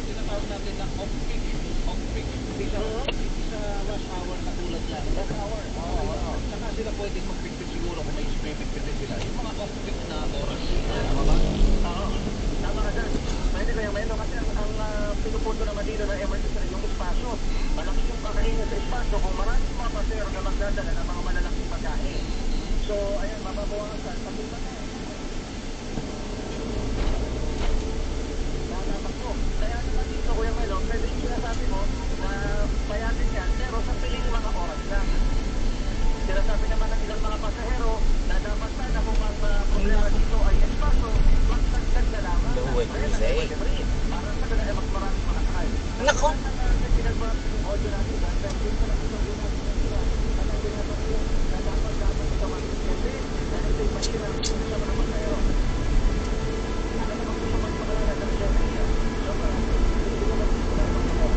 tinatawag natin na off-peak. Off-peak. Hindi sa rush hour katulad yan. Rush hour. Saka sila pwedeng magpitpit siguro kung may pipitpitin sila. Yung mga off-peak na oras. Tama ba? Oo. Tama ka dyan. Pwede ko yung meno kasi ang pinupunto naman dito ng emergency yung espasyo. Malaki yung kakainin sa espasyo kung maraming mga pasero na magdadala ng mga malalaking pagkain. So, ayan, mababawasan. Pagod na natatakbo. Kaya naman dito, Kuya Melo, pwede yung sinasabi mo na payatin yan, pero sa piling mga oras lang. Sinasabi naman ng ilang mga pasahero na dapat sana kung ang problema dito ay espasyo, magdagdag na lamang. No way to say. Para sa kanila mas maraming makakay. Nako! Pinagbago yung audio natin dahil din sa nakita din natin na sila at ang binabago na dapat sa mga kliyente dahil ito'y mahirap sa mga pasahero. Ano naman gusto magpakalala sa kliyente niya? So, hindi naman gusto na magpakalala.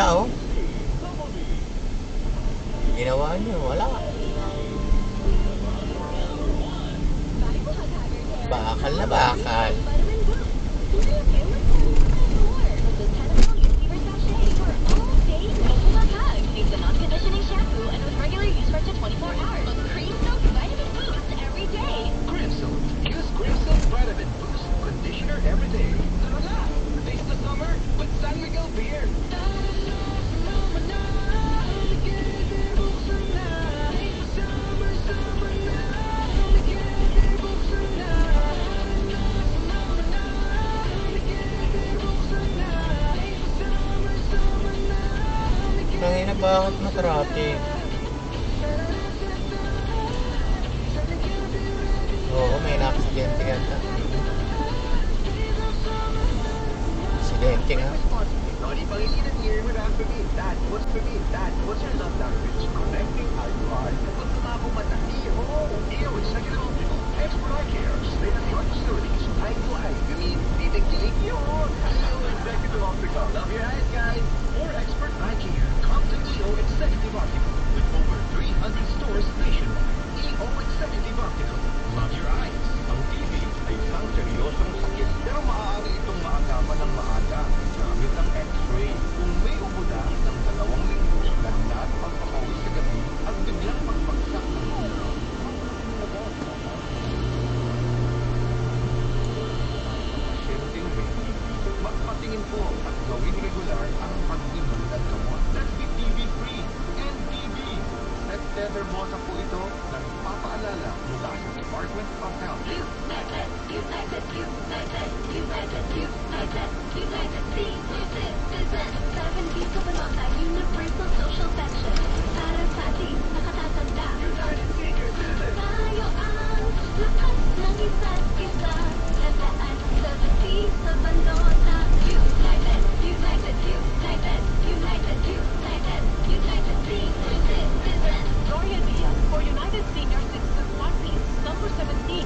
Wala oh. Ginawa niyo, wala. Bakal na bakal. It's a non-conditioning shampoo and with regular use for up to 24 hours. A cream soap vitamin boost every day. Crimson. Use Crimson Vitamin Boost Conditioner every day. Tara na! Taste the summer with San Miguel beer. Tangina, bakit matraffic? Oo, may na-aksidente yata. Aksidente nga. Lodi Pangilinan here with After Me. Dad, what's for me? Dad, what's your love language? Connecting IUI. Kapag tumako man na EO. EO Executive Optical. Expert Eye Care. State-of-the-art facilities. Eye to eye. You mean, titig-titig yun. EO Executive Optical. Love your eyes, guys. More expert eye care. Come to EO Executive Optical with over 300 stores nationwide. EO Executive Optical. Love your eyes. Ang TV ay isang seryosong sakit pero maaari itong maagapan ng maaga gamit ang X-ray. Kung may ubula ng 2 linggo, lagnat, pagpapawis sa gabi at biglang pagbagsak ng ulo. Pasyenteng may TB, magpatingin po at gawin regular ang pag-inom ng gamot. That's the TB-free and TB. At Tether Bosa po ito nagpapaalala mula sa Department of Health. Universal social pension. Para sa ating nakatatanda. Tayo ang lakas ng isa't isa. Tandaan sa sa bandota. United, united, united, united, united, united senior citizens. Gloria Diaz for United Senior Citizens Party, number 17.